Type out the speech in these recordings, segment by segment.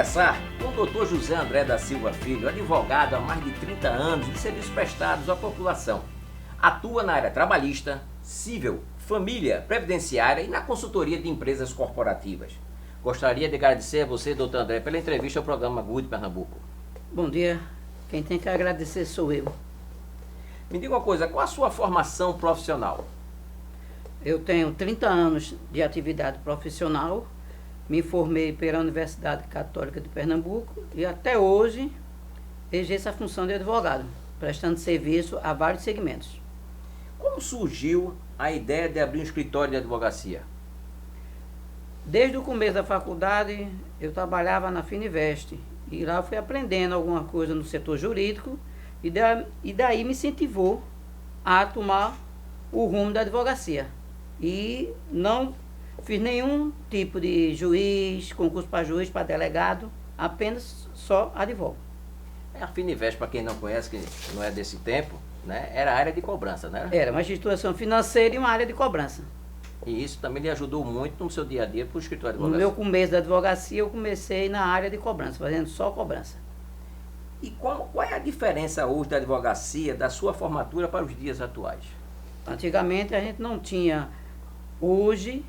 conversar com o Dr. José André da Silva Filho, advogado há mais de 30 anos de serviços prestados à população. Atua na área trabalhista, civil, família, previdenciária e na consultoria de empresas corporativas. Gostaria de agradecer a você, Dr. André, pela entrevista ao programa Good Pernambuco. Bom dia. Quem tem que agradecer sou eu. Me diga uma coisa, qual a sua formação profissional? Eu tenho 30 anos de atividade profissional, me formei pela Universidade Católica de Pernambuco e até hoje exerço a função de advogado, prestando serviço a vários segmentos. Como surgiu a ideia de abrir um escritório de advocacia? Desde o começo da faculdade, eu trabalhava na Fininvest e lá fui aprendendo alguma coisa no setor jurídico e daí me incentivou a tomar o rumo da advocacia. E não fiz nenhum tipo de juiz, concurso para juiz, para delegado, apenas só advogo. A Fininvest, para quem não conhece, que não é desse tempo, né, era a área de cobrança, né? Era uma instituição financeira e uma área de cobrança. E isso também lhe ajudou muito no seu dia a dia para o escritório de No advocacia. meu começo da advocacia, eu comecei na área de cobrança, fazendo só cobrança. E qual é a diferença hoje da advocacia, da sua formatura para os dias atuais? Antigamente a gente não tinha. Hoje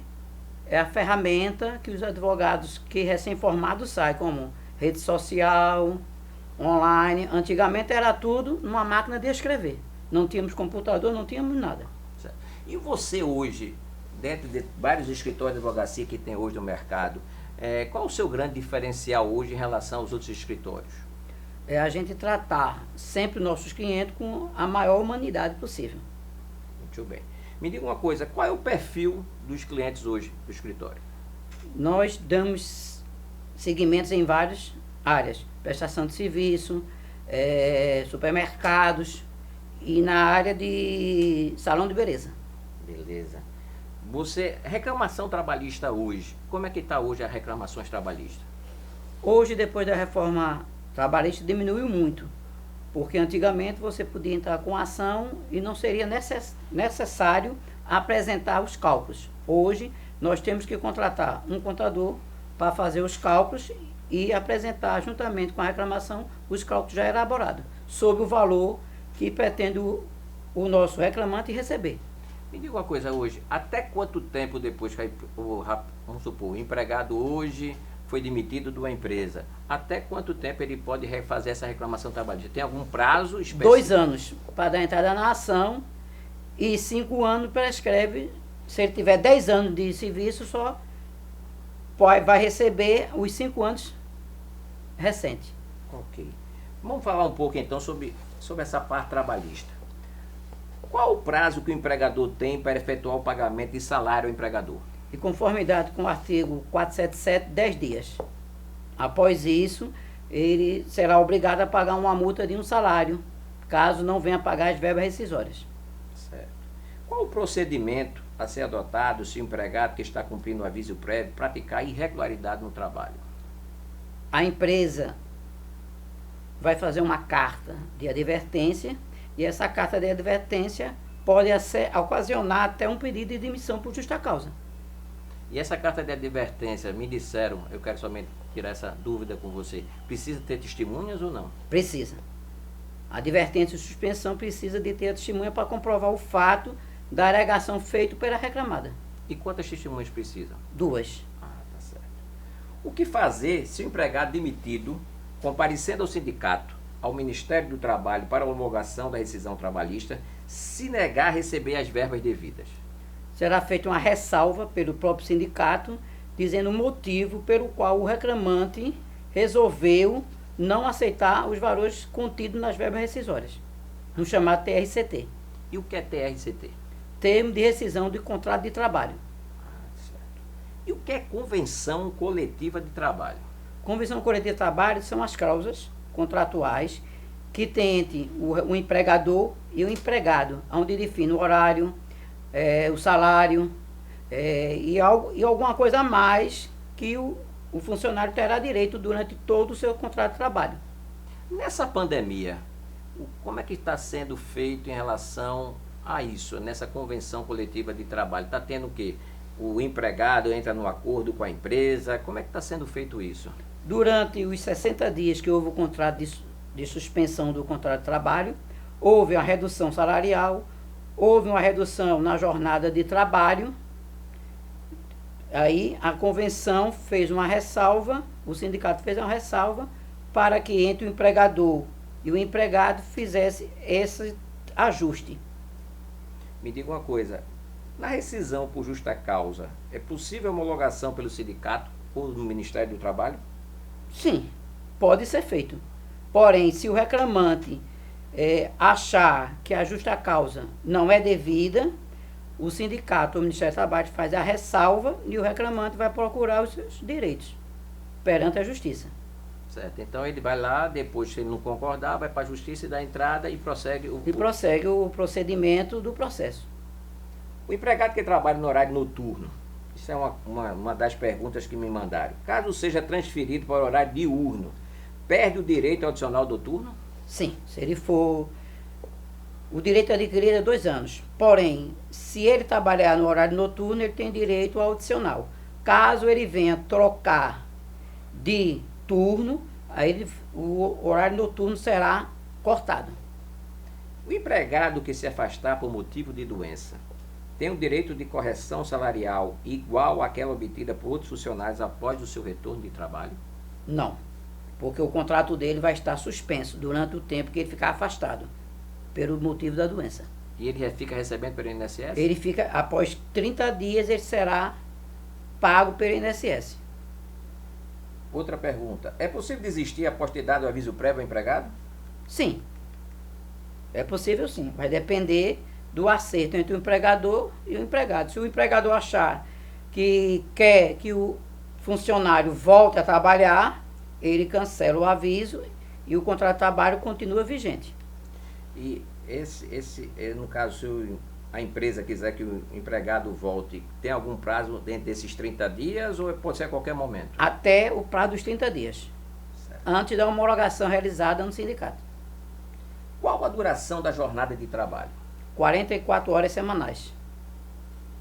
é a ferramenta que os advogados que recém-formados saem, como rede social, online. Antigamente era tudo numa máquina de escrever. Não tínhamos computador, não tínhamos nada. Certo. E você hoje, dentro de vários escritórios de advocacia que tem hoje no mercado, qual o seu grande diferencial hoje em relação aos outros escritórios? É a gente tratar sempre nossos clientes com a maior humanidade possível. Muito bem. Me diga uma coisa, qual é o perfil dos clientes hoje do escritório? Nós damos segmentos em várias áreas. Prestação de serviço, supermercados e na área de salão de beleza. Beleza. Você, reclamação trabalhista hoje, como é que está hoje as reclamações trabalhistas? Hoje, depois da reforma trabalhista, diminuiu muito. Porque antigamente você podia entrar com ação e não seria necessário apresentar os cálculos. Hoje nós temos que contratar um contador para fazer os cálculos e apresentar juntamente com a reclamação os cálculos já elaborados, sob o valor que pretende o nosso reclamante receber. Me diga uma coisa hoje, até quanto tempo depois que vamos supor, o empregado hoje foi demitido de uma empresa, até quanto tempo ele pode refazer essa reclamação trabalhista? Tem algum prazo específico? 2 anos para dar entrada na ação e 5 anos prescreve. Se ele tiver 10 anos de serviço, só vai receber os 5 anos recentes. Ok. Vamos falar um pouco então sobre essa parte trabalhista. Qual o prazo que o empregador tem para efetuar o pagamento de salário ao empregador? De conformidade com o artigo 477, 10 dias. Após isso, ele será obrigado a pagar uma multa de um salário, caso não venha pagar as verbas rescisórias. Certo. Qual o procedimento a ser adotado se o empregado que está cumprindo o aviso prévio praticar irregularidade no trabalho? A empresa vai fazer uma carta de advertência e essa carta de advertência pode ocasionar até um pedido de demissão por justa causa. E essa carta de advertência, me disseram, eu quero somente tirar essa dúvida com você, precisa ter testemunhas ou não? Precisa. A advertência de suspensão precisa de ter a testemunha para comprovar o fato da alegação feita pela reclamada. E quantas testemunhas precisam? 2. Ah, tá certo. O que fazer se o empregado demitido, comparecendo ao sindicato, ao Ministério do Trabalho para a homologação da rescisão trabalhista, se negar a receber as verbas devidas? Será feita uma ressalva pelo próprio sindicato, dizendo o motivo pelo qual o reclamante resolveu não aceitar os valores contidos nas verbas rescisórias, no chamado TRCT. E o que é TRCT? Termo de rescisão de contrato de trabalho. Certo. E o que é convenção coletiva de trabalho? Convenção coletiva de trabalho são as cláusulas contratuais que tem entre o empregador e o empregado, onde define o horário, o salário e alguma coisa a mais que o funcionário terá direito durante todo o seu contrato de trabalho. Nessa pandemia, como é que está sendo feito em relação a isso, nessa convenção coletiva de trabalho? Está tendo o quê? o empregado entra no acordo com a empresa? Como é que está sendo feito isso? Durante os 60 dias que houve o contrato de suspensão do contrato de trabalho, houve uma redução salarial, houve uma redução na jornada de trabalho. Aí a convenção fez uma ressalva, o sindicato fez uma ressalva para que entre o empregador e o empregado fizesse esse ajuste. Me diga uma coisa, na rescisão por justa causa, é possível homologação pelo sindicato ou no Ministério do Trabalho? Sim, pode ser feito. Porém, se o reclamante achar que a justa causa não é devida, o sindicato ou o Ministério do Trabalho faz a ressalva e o reclamante vai procurar os seus direitos perante a justiça. Certo, então ele vai lá, depois se ele não concordar, vai para a justiça e dá entrada e prossegue o procedimento do processo. O empregado que trabalha no horário noturno, isso é uma das perguntas que me mandaram. Caso seja transferido para o horário diurno, perde o direito adicional noturno? Sim, se ele for... O direito adquirido é 2 anos. Porém, se ele trabalhar no horário noturno, ele tem direito ao adicional. Caso ele venha trocar de turno, aí o horário noturno será cortado. O empregado que se afastar por motivo de doença tem o direito de correção salarial igual àquela obtida por outros funcionários após o seu retorno de trabalho? Não, porque o contrato dele vai estar suspenso durante o tempo que ele ficar afastado, pelo motivo da doença. E ele fica recebendo pelo INSS? Ele fica, após 30 dias, ele será pago pelo INSS. Outra pergunta, é possível desistir após ter dado o aviso prévio ao empregado? Sim, é possível sim, vai depender do acerto entre o empregador e o empregado. Se o empregador achar que quer que o funcionário volte a trabalhar, ele cancela o aviso e o contrato de trabalho continua vigente. E no caso, se a empresa quiser que o empregado volte, tem algum prazo dentro desses 30 dias ou pode ser a qualquer momento? Até o prazo dos 30 dias, Certo. antes da homologação realizada no sindicato. Qual a duração da jornada de trabalho? 44 horas semanais.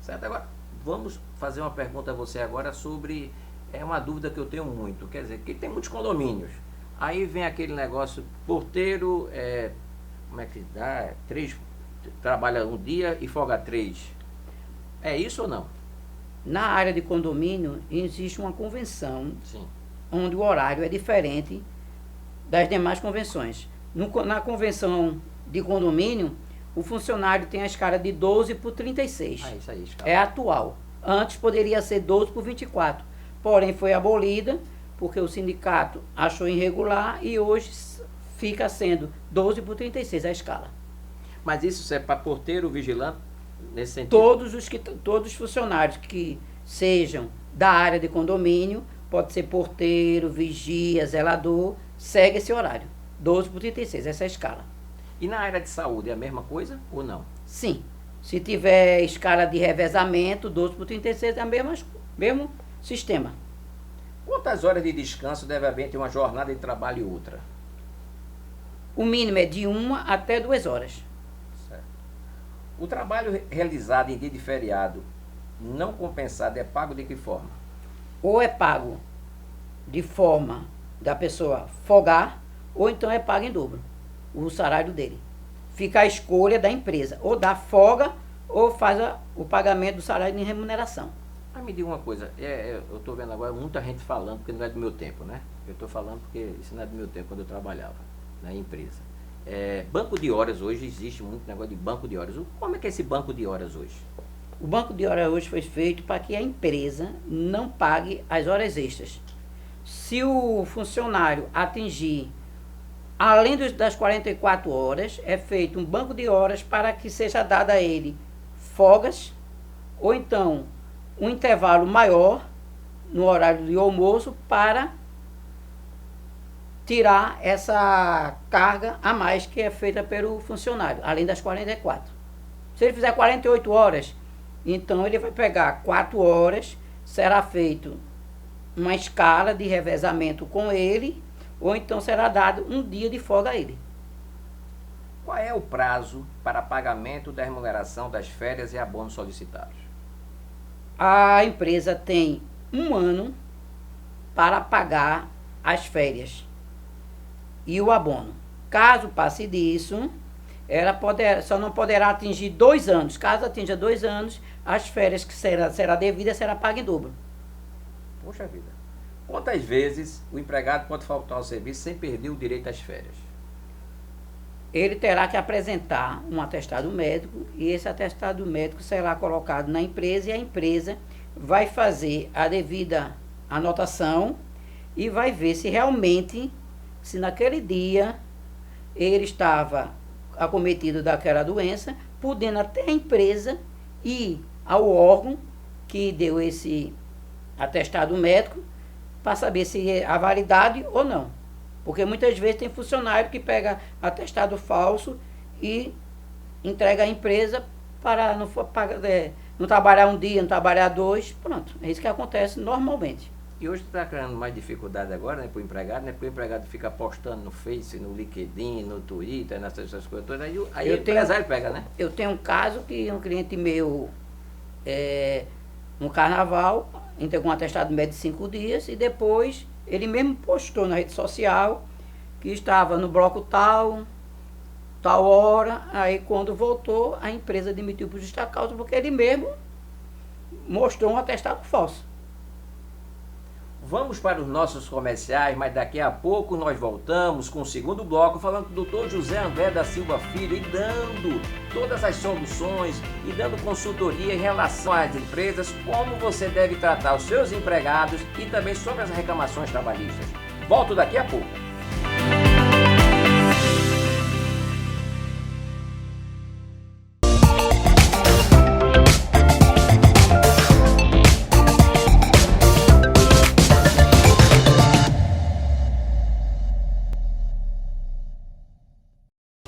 Certo, agora vamos fazer uma pergunta a você agora sobre uma dúvida que eu tenho muito, quer dizer, que tem muitos condomínios, aí vem aquele negócio, porteiro, como é que dá, 3, trabalha um dia e folga 3, é isso ou não? Na área de condomínio existe uma convenção, Sim. onde o horário é diferente das demais convenções. Na convenção de condomínio, o funcionário tem a escala de 12 por 36. Isso aí, escala. É atual. Antes poderia ser 12 por 24. Porém, foi abolida porque o sindicato achou irregular e hoje fica sendo 12 por 36 a escala. Mas isso é para porteiro, vigilante, nesse sentido? Todos os funcionários que sejam da área de condomínio, pode ser porteiro, vigia, zelador, segue esse horário. 12 por 36, essa é a escala. E na área de saúde é a mesma coisa ou não? Sim. Se tiver escala de revezamento, 12 por 36 é o mesmo sistema. Quantas horas de descanso deve haver entre uma jornada de trabalho e outra? O mínimo é de 1 até 2 horas. Certo. O trabalho realizado em dia de feriado não compensado é pago de que forma? Ou é pago de forma da pessoa folgar, ou então é pago em dobro o salário dele. Fica a escolha da empresa, ou dá folga, ou faz o pagamento do salário em remuneração. Mas me diga uma coisa, eu estou vendo agora muita gente falando, porque não é do meu tempo, né? Eu estou falando porque isso não é do meu tempo, quando eu trabalhava na empresa. Banco de horas hoje, existe muito negócio de banco de horas. Como é que é esse banco de horas hoje? O banco de horas hoje foi feito para que a empresa não pague as horas extras. Se o funcionário atingir, além das 44 horas, é feito um banco de horas para que seja dada a ele folgas, ou então um intervalo maior no horário de almoço para tirar essa carga a mais que é feita pelo funcionário, além das 44. Se ele fizer 48 horas, então ele vai pegar 4 horas, será feito uma escala de revezamento com ele, ou então será dado um dia de folga a ele. Qual é o prazo para pagamento da remuneração das férias e abonos solicitados? a empresa tem 1 ano para pagar as férias e o abono. Caso passe disso, só não poderá atingir 2 anos. Caso atinja 2 anos, as férias que será devida será paga em dobro. Poxa vida. Quantas vezes o empregado pode faltar ao serviço sem perder o direito às férias? Ele terá que apresentar um atestado médico e esse atestado médico será colocado na empresa e a empresa vai fazer a devida anotação e vai ver se realmente, se naquele dia ele estava acometido daquela doença, podendo até a empresa ir ao órgão que deu esse atestado médico para saber se há validade ou não. Porque muitas vezes tem funcionário que pega atestado falso e entrega à empresa para não trabalhar um dia, não trabalhar 2, pronto. É isso que acontece normalmente. E hoje está criando mais dificuldade agora, né, para o empregado, né? Porque o empregado fica postando no Face, no LinkedIn, no Twitter, nessas coisas todas. Aí o empresário pega, né? Eu tenho um caso que um cliente meu, no carnaval, entregou um atestado médico de 5 dias e depois ele mesmo postou na rede social que estava no bloco tal hora. Aí quando voltou, a empresa demitiu por justa causa, porque ele mesmo mostrou um atestado falso. Vamos para os nossos comerciais, mas daqui a pouco nós voltamos com o segundo bloco, falando com o Dr. José André da Silva Filho e dando todas as soluções e dando consultoria em relação às empresas, como você deve tratar os seus empregados e também sobre as reclamações trabalhistas. Volto daqui a pouco.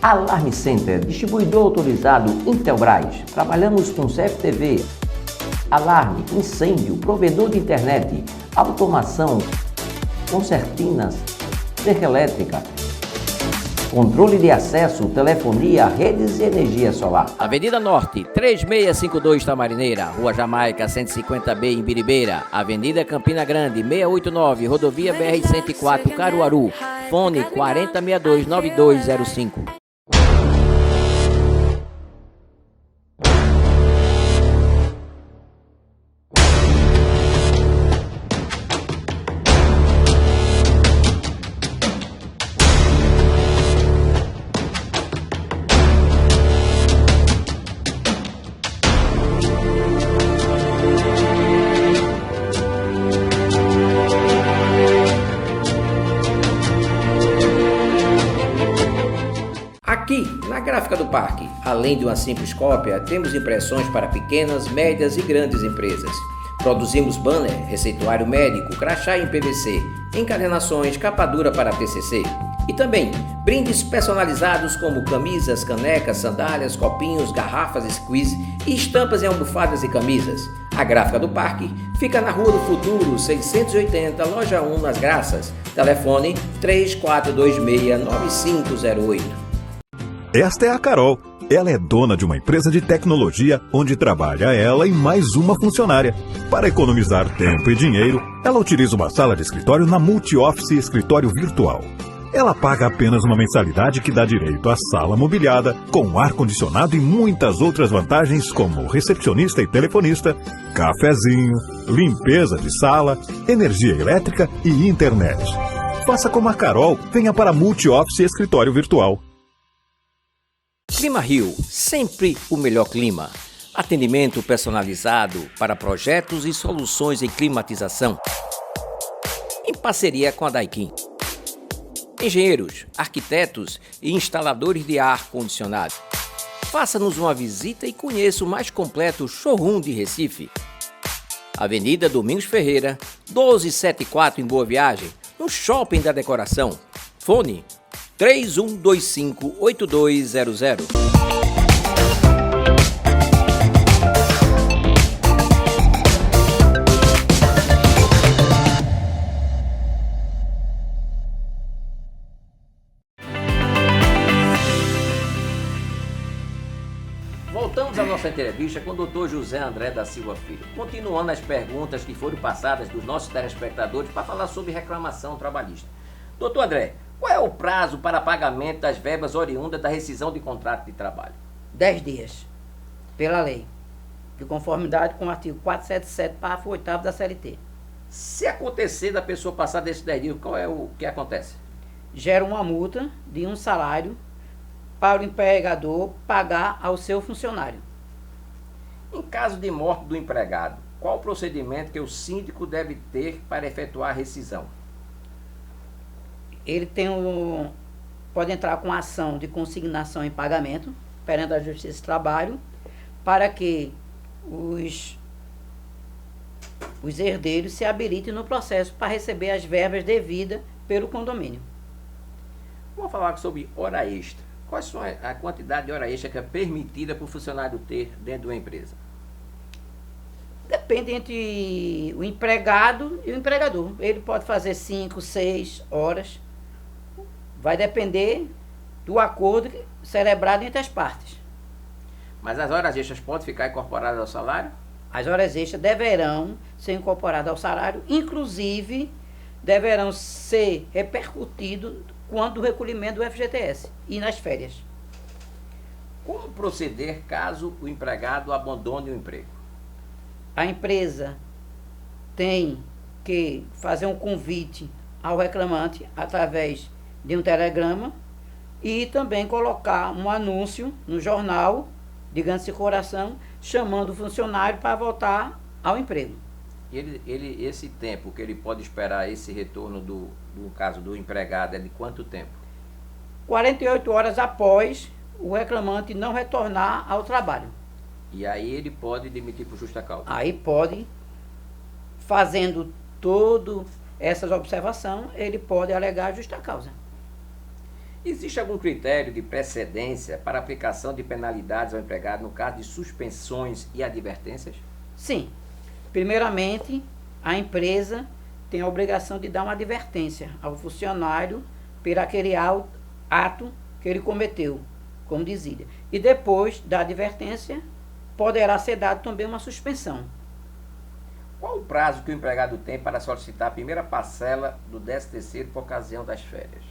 Alarme Center, distribuidor autorizado Intelbras. Trabalhamos com CFTV, alarme, incêndio, provedor de internet, automação, concertinas, cerca elétrica, controle de acesso, telefonia, redes e energia solar. Avenida Norte, 3652 Tamarineira, Rua Jamaica, 150B em Biribeira, Avenida Campina Grande, 689, Rodovia BR-104, Caruaru, fone 4062-9205. Aqui, na Gráfica do Parque, além de uma simples cópia, temos impressões para pequenas, médias e grandes empresas. Produzimos banner, receituário médico, crachá em PVC, encadernações, capa dura para TCC. E também brindes personalizados como camisas, canecas, sandálias, copinhos, garrafas, squeeze e estampas em almofadas e camisas. A Gráfica do Parque fica na Rua do Futuro, 680, Loja 1, Nas Graças. Telefone 3426-9508. Esta é a Carol. Ela é dona de uma empresa de tecnologia onde trabalha ela e mais uma funcionária. Para economizar tempo e dinheiro, ela utiliza uma sala de escritório na Multi-Office Escritório Virtual. Ela paga apenas uma mensalidade que dá direito à sala mobiliada, com ar-condicionado e muitas outras vantagens como recepcionista e telefonista, cafezinho, limpeza de sala, energia elétrica e internet. Faça como a Carol, venha para a Multi-Office Escritório Virtual. Clima Rio, sempre o melhor clima. Atendimento personalizado para projetos e soluções em climatização. Em parceria com a Daikin. Engenheiros, arquitetos e instaladores de ar-condicionado. Faça-nos uma visita e conheça o mais completo showroom de Recife. Avenida Domingos Ferreira, 1274 em Boa Viagem, no Shopping da Decoração. Fone 3125-8200. Voltamos à nossa entrevista com o Dr. José André da Silva Filho, continuando as perguntas que foram passadas dos nossos telespectadores para falar sobre reclamação trabalhista. Doutor André, qual é o prazo para pagamento das verbas oriundas da rescisão de contrato de trabalho? 10 dias, pela lei, de conformidade com o artigo 477, parágrafo 8º da CLT. Se acontecer da pessoa passar desses 10 dias, qual é o que acontece? Gera uma multa de um salário para o empregador pagar ao seu funcionário. Em caso de morte do empregado, qual o procedimento que o síndico deve ter para efetuar a rescisão? Ele pode entrar com ação de consignação em pagamento perante a Justiça do Trabalho para que os herdeiros se habilitem no processo para receber as verbas devidas pelo condomínio. Vamos falar sobre hora extra. Quais são a quantidade de hora extra que é permitida para o funcionário ter dentro de uma empresa? Depende entre o empregado e o empregador. Ele pode fazer 5, 6 horas. Vai depender do acordo celebrado entre as partes. Mas as horas extras podem ficar incorporadas ao salário? As horas extras deverão ser incorporadas ao salário, inclusive deverão ser repercutidos quando o recolhimento do FGTS e nas férias. Como proceder caso o empregado abandone o emprego? A empresa tem que fazer um convite ao reclamante através de um telegrama e também colocar um anúncio no jornal de Grande Circulação chamando o funcionário para voltar ao emprego. Esse tempo que ele pode esperar esse retorno do caso do empregado é de quanto tempo? 48 horas após o reclamante não retornar ao trabalho. E aí ele pode demitir por justa causa? Aí pode, fazendo todas essas observações, ele pode alegar justa causa. Existe algum critério de precedência para aplicação de penalidades ao empregado no caso de suspensões e advertências? Sim. Primeiramente, a empresa tem a obrigação de dar uma advertência ao funcionário por aquele ato que ele cometeu, como desídia. E depois da advertência, poderá ser dado também uma suspensão. Qual o prazo que o empregado tem para solicitar a primeira parcela do 13º por ocasião das férias?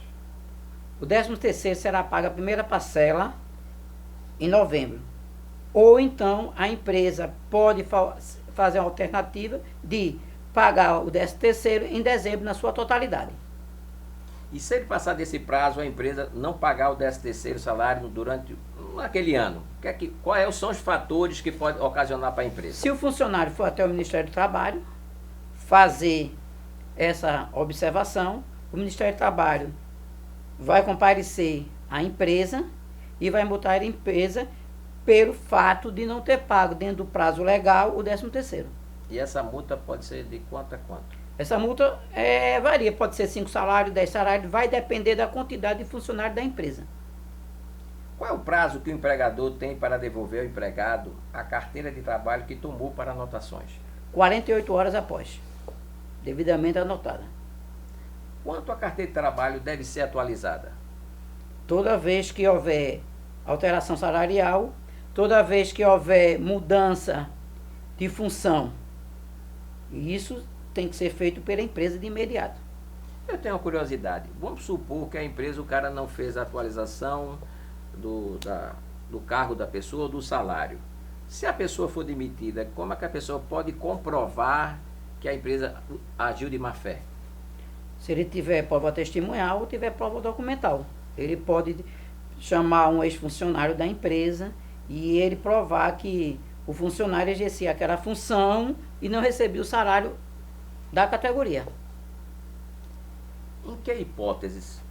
O 13º será pago a primeira parcela em novembro. Ou então a empresa pode fazer uma alternativa de pagar o 13º em dezembro na sua totalidade. E se ele passar desse prazo, a empresa não pagar o 13º salário durante aquele ano, quais são os fatores que podem ocasionar para a empresa? Se o funcionário for até o Ministério do Trabalho fazer essa observação, o Ministério do Trabalho vai comparecer à empresa e vai multar a empresa pelo fato de não ter pago dentro do prazo legal o 13º. E essa multa pode ser de quanto a quanto? Essa multa varia, pode ser 5 salários, 10 salários, vai depender da quantidade de funcionários da empresa. Qual é o prazo que o empregador tem para devolver ao empregado a carteira de trabalho que tomou para anotações? 48 horas após, devidamente anotada. Quanto a carteira de trabalho deve ser atualizada? Toda vez que houver alteração salarial, toda vez que houver mudança de função, isso tem que ser feito pela empresa de imediato. Eu tenho uma curiosidade. Vamos supor que a empresa, o cara não fez a atualização do cargo da pessoa, do salário. Se a pessoa for demitida, como é que a pessoa pode comprovar que a empresa agiu de má fé? Se ele tiver prova testemunhal ou tiver prova documental, ele pode chamar um ex-funcionário da empresa e ele provar que o funcionário exercia aquela função e não recebia o salário da categoria. Em que hipóteses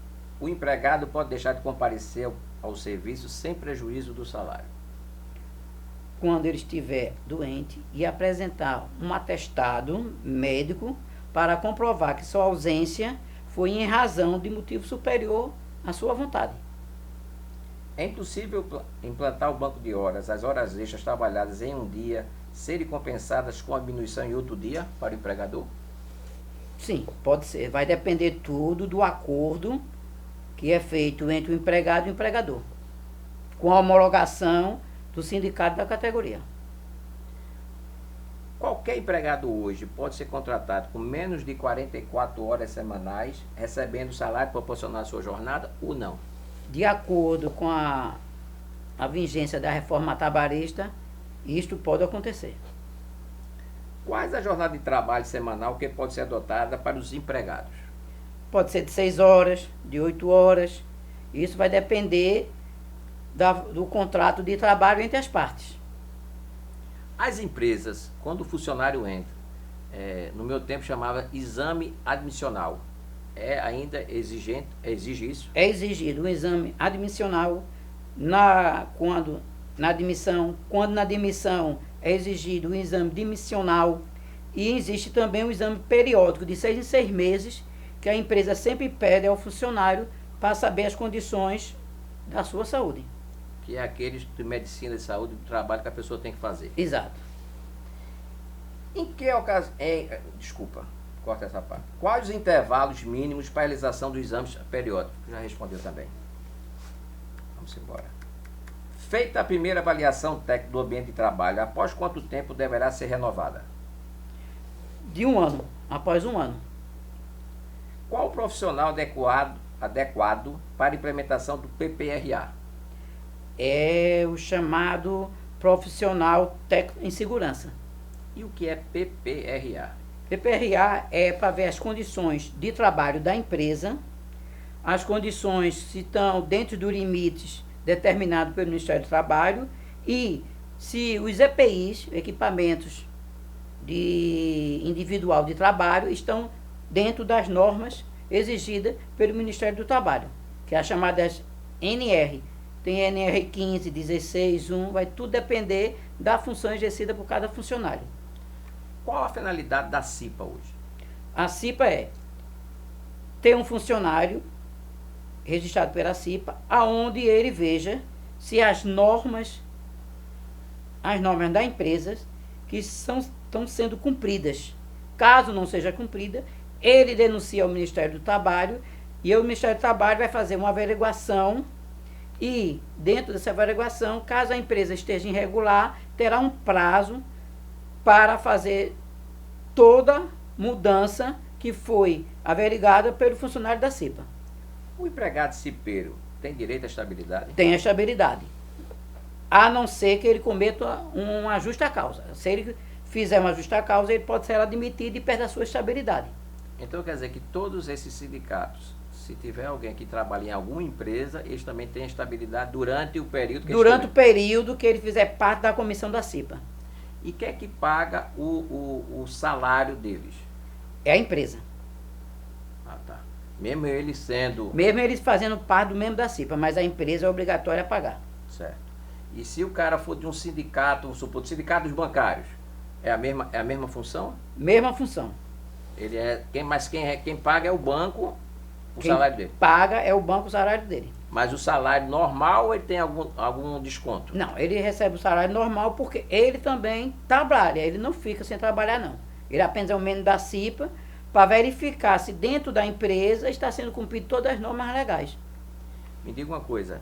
o empregado pode deixar de comparecer ao serviço sem prejuízo do salário? Quando ele estiver doente e apresentar um atestado médico para comprovar que sua ausência foi em razão de motivo superior à sua vontade. É impossível implantar o banco de horas, as horas extras trabalhadas em um dia, serem compensadas com a diminuição em outro dia para o empregador? Sim, pode ser. Vai depender tudo do acordo que é feito entre o empregado e o empregador, com a homologação do sindicato da categoria. Qualquer empregado hoje pode ser contratado com menos de 44 horas semanais, recebendo salário proporcional à sua jornada ou não? De acordo com a vigência da reforma trabalhista, isto pode acontecer. Quais a jornada de trabalho semanal que pode ser adotada para os empregados? Pode ser de 6 horas, de 8 horas. Isso vai depender do contrato de trabalho entre as partes. As empresas, quando o funcionário entra, no meu tempo chamava exame admissional, exige isso? É exigido um exame admissional quando na admissão é exigido um exame dimissional e existe também um exame periódico de 6 em 6 meses que a empresa sempre pede ao funcionário para saber as condições da sua saúde. Que é aqueles de medicina, de saúde, do trabalho que a pessoa tem que fazer. Exato. Em que ocasião... Desculpa, corta essa parte. Quais os intervalos mínimos para a realização dos exames periódicos? Já respondeu também. Vamos embora. Feita a primeira avaliação técnica do ambiente de trabalho, após quanto tempo deverá ser renovada? De 1 ano, após 1 ano. Qual o profissional adequado para a implementação do PPRA? É o chamado profissional técnico em segurança. E o que é PPRA? PPRA é para ver as condições de trabalho da empresa, as condições se estão dentro dos limites determinados pelo Ministério do Trabalho e se os EPIs, equipamentos individual de trabalho, estão dentro das normas exigidas pelo Ministério do Trabalho, que é a chamada NR. Tem NR 15, 16, 1, vai tudo depender da função exercida por cada funcionário. Qual a finalidade da CIPA hoje? A CIPA é ter um funcionário registrado pela CIPA, aonde ele veja se as normas da empresa que estão sendo cumpridas. Caso não seja cumprida, ele denuncia ao Ministério do Trabalho e o Ministério do Trabalho vai fazer uma averiguação e, dentro dessa averiguação, caso a empresa esteja irregular, terá um prazo para fazer toda mudança que foi averiguada pelo funcionário da CIPA. O empregado cipeiro tem direito à estabilidade? Tem a estabilidade. A não ser que ele cometa uma justa causa. Se ele fizer uma justa causa, ele pode ser admitido e perde a sua estabilidade. Então quer dizer que todos esses sindicatos, se tiver alguém que trabalha em alguma empresa, eles também têm estabilidade durante o período que durante o período que ele fizer parte da comissão da CIPA. E quem é que paga o salário deles? É a empresa. Ah, tá. Mesmo eles fazendo parte do membro da CIPA, mas a empresa é obrigatória a pagar. Certo. E se o cara for de um sindicato, vamos supor, sindicato dos bancários, é a mesma função? Mesma função. Quem paga é o banco, salário dele. Paga é o banco o salário dele. Mas o salário normal, ele tem algum desconto? Não, ele recebe o salário normal porque ele também trabalha, ele não fica sem trabalhar não. Ele apenas é um membro da CIPA para verificar se dentro da empresa está sendo cumprido todas as normas legais. Me diga uma coisa,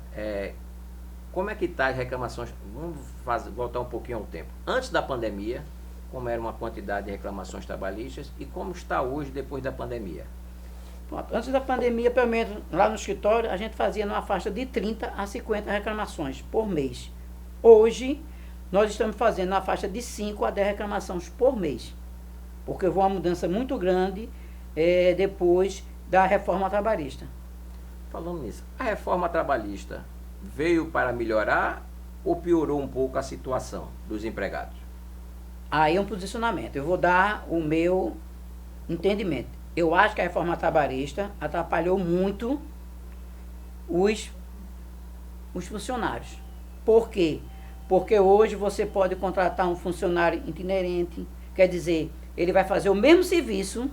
como é que está as reclamações? Vamos voltar um pouquinho ao tempo. Antes da pandemia, como era uma quantidade de reclamações trabalhistas e como está hoje depois da pandemia? Pronto. Antes da pandemia, pelo menos lá no escritório, a gente fazia numa faixa de 30 a 50 reclamações por mês. Hoje, nós estamos fazendo na faixa de 5 a 10 reclamações por mês. Porque houve uma mudança muito grande depois da reforma trabalhista. Falando nisso, a reforma trabalhista veio para melhorar ou piorou um pouco a situação dos empregados? Aí é um posicionamento. Eu vou dar o meu entendimento. Eu acho que a reforma trabalhista atrapalhou muito os funcionários. Por quê? Porque hoje você pode contratar um funcionário itinerante, quer dizer, ele vai fazer o mesmo serviço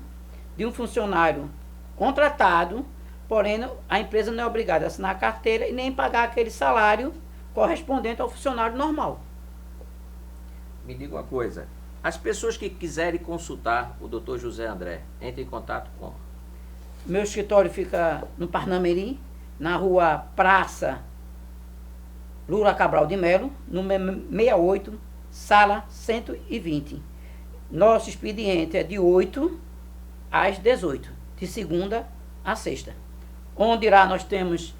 de um funcionário contratado, porém a empresa não é obrigada a assinar a carteira e nem pagar aquele salário correspondente ao funcionário normal. Me diga uma coisa, as pessoas que quiserem consultar o Dr. José André, entrem em contato com? Meu escritório fica no Parnamirim, na rua Praça Lula Cabral de Melo, número 68, sala 120. Nosso expediente é de 8 às 18, de segunda a sexta. Onde lá nós temos,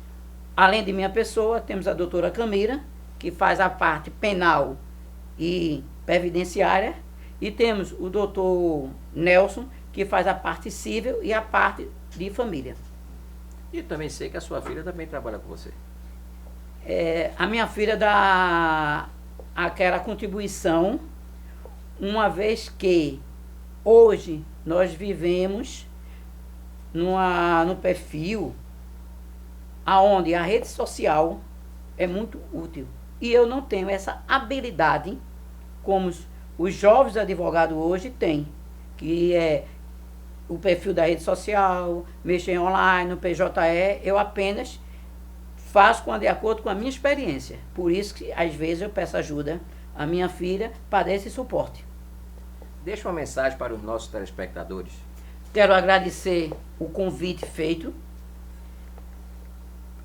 além de minha pessoa, temos a doutora Camila, que faz a parte penal e previdenciária, e temos o doutor Nelson, que faz a parte civil e a parte de família. E também sei que a sua filha também trabalha com você. A minha filha dá aquela contribuição, uma vez que hoje nós vivemos no perfil aonde a rede social é muito útil. E eu não tenho essa habilidade como os jovens advogados hoje têm, que é o perfil da rede social, mexer online, no PJE, eu apenas faço de acordo com a minha experiência. Por isso que, às vezes, eu peço ajuda à minha filha para dar esse suporte. Deixa uma mensagem para os nossos telespectadores. Quero agradecer o convite feito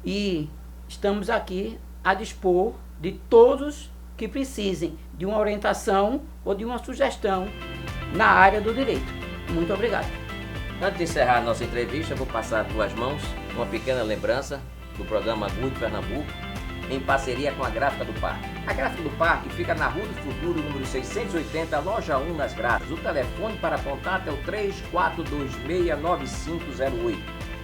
e estamos aqui a dispor de todos que precisem de uma orientação ou de uma sugestão na área do direito. Muito obrigado. Antes de encerrar a nossa entrevista, eu vou passar às tuas mãos uma pequena lembrança do programa Good Pernambuco, em parceria com a Gráfica do Parque. A Gráfica do Parque fica na Rua do Futuro, número 680, loja 1, nas Graças. O telefone para contato é o 34269508.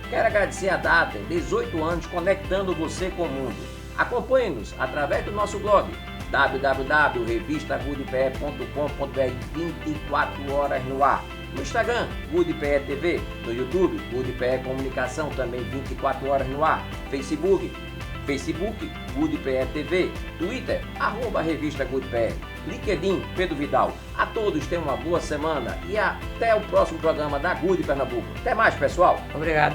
Quero agradecer a data, 18 anos, conectando você com o mundo. Acompanhe-nos através do nosso blog, www.revistagudpe.com.br, 24 horas no ar. No Instagram, GoodPE TV. No YouTube, GoodPE Comunicação, também 24 horas no ar. Facebook, GoodPE TV. Twitter, @Revista GoodPE. LinkedIn, Pedro Vidal. A todos tenham uma boa semana e até o próximo programa da Good Pernambuco. Até mais, pessoal. Obrigado.